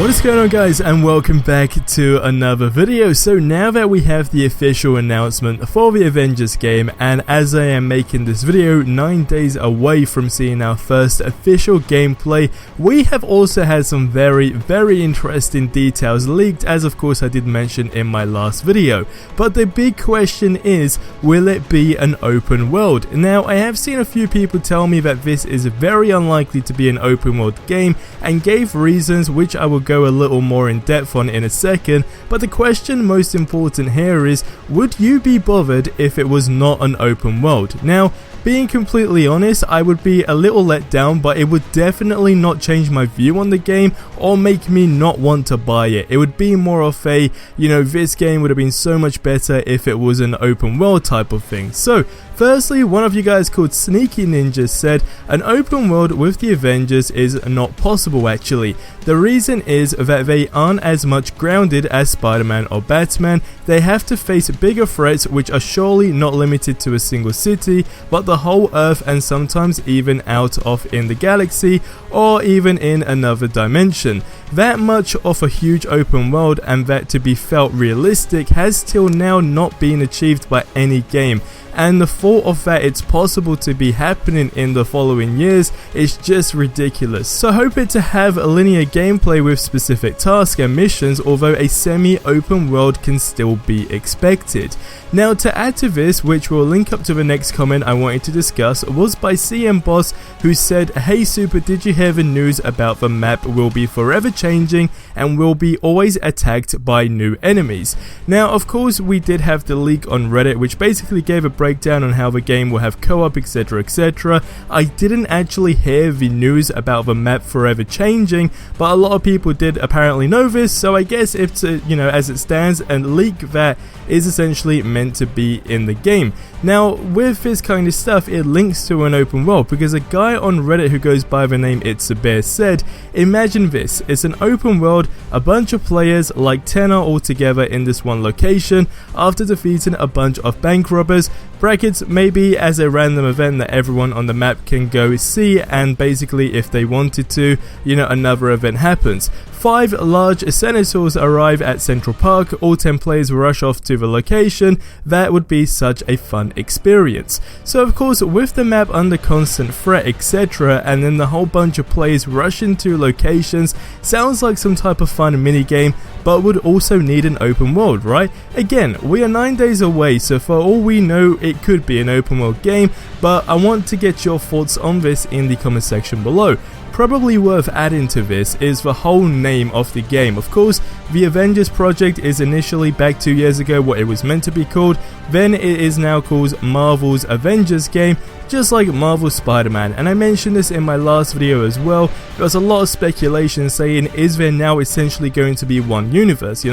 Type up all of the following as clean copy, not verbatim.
What is going on, guys, and welcome back to another video. So now that we have the official announcement for the Avengers game, and as I am making this video 9 days away from seeing our first official gameplay, we have also had some very interesting details leaked, as of course I did mention in my last video. But the big question is, will it be an open world? Now, I have seen a few people tell me that this is very unlikely to be an open world game, and gave reasons which I will go a little more in depth on in a second. But the question most important here is, would you be bothered if it was not an open world? Now, being completely honest, I would be a little let down, but it would definitely not change my view on the game or make me not want to buy it. It would be more of a, this game would have been so much better if it was an open world type of thing. So, firstly, one of you guys called Sneaky Ninja said, an open world with the Avengers is not possible actually. The reason is that they aren't as much grounded as Spider-Man or Batman. They have to face bigger threats which are surely not limited to a single city, but the whole Earth, and sometimes even out of in the galaxy or even in another dimension. That much of a huge open world, and that to be felt realistic, has till now not been achieved by any game. And the thought of that it's possible to be happening in the following years is just ridiculous. So hope it to have a linear gameplay with specific tasks and missions, although a semi-open world can still be expected. Now, to add to this, which will link up to the next comment I wanted to discuss, was by CM Boss, who said, "Hey Super, did you hear the news about the map will be forever changing and will be always attacked by new enemies?" Now, of course, we did have the leak on Reddit, which basically gave a breakdown on how the game will have co-op, etc, etc. I didn't actually hear the news about the map forever changing, but a lot of people did apparently know this, so I guess it's as it stands, a leak that is essentially meant to be in the game. Now, with this kind of stuff, it links to an open world, because a guy on Reddit who goes by the name It's a Bear said, imagine this, it's an open world, a bunch of players, like 10 are all together in this one location, after defeating a bunch of bank robbers, brackets, maybe as a random event that everyone on the map can go see, and basically if they wanted to, another event happens. 5 large senators arrive at Central Park, all 10 players rush off to the location. That would be such a fun experience. So of course, with the map under constant threat, etc, and then the whole bunch of players rush into locations, sounds like some type of fun minigame, but would also need an open world, right? Again, we are 9 days away, so for all we know, it could be an open world game, but I want to get your thoughts on this in the comment section below. Probably worth adding to this is the whole name of the game. Of course, the Avengers project is initially back 2 years ago what it was meant to be called, then it is now called Marvel's Avengers game, just like Marvel's Spider-Man, and I mentioned this in my last video as well. There was a lot of speculation saying, is there now essentially going to be one universe,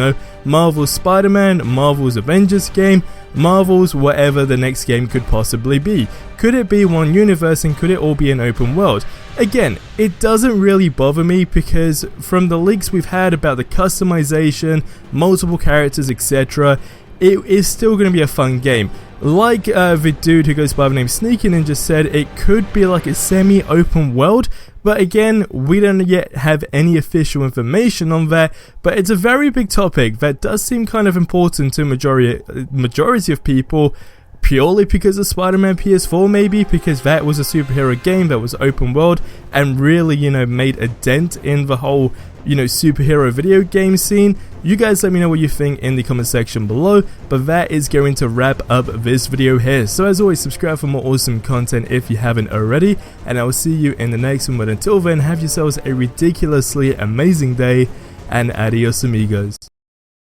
Marvel's Spider-Man, Marvel's Avengers game, Marvel's whatever the next game could possibly be. Could it be one universe, and could it all be an open world? Again, it doesn't really bother me, because from the leaks we've had about the customization, multiple characters, etc, it is still going to be a fun game. Like the dude who goes by the name Sneaky Ninja said, it could be like a semi-open world, but again, we don't yet have any official information on that, but it's a very big topic that does seem kind of important to majority of people, purely because of Spider-Man PS4 maybe, because that was a superhero game that was open world and really, made a dent in the whole, superhero video game scene. You guys let me know what you think in the comment section below, but that is going to wrap up this video here. So as always, subscribe for more awesome content if you haven't already, and I will see you in the next one. But until then, have yourselves a ridiculously amazing day, and adios amigos.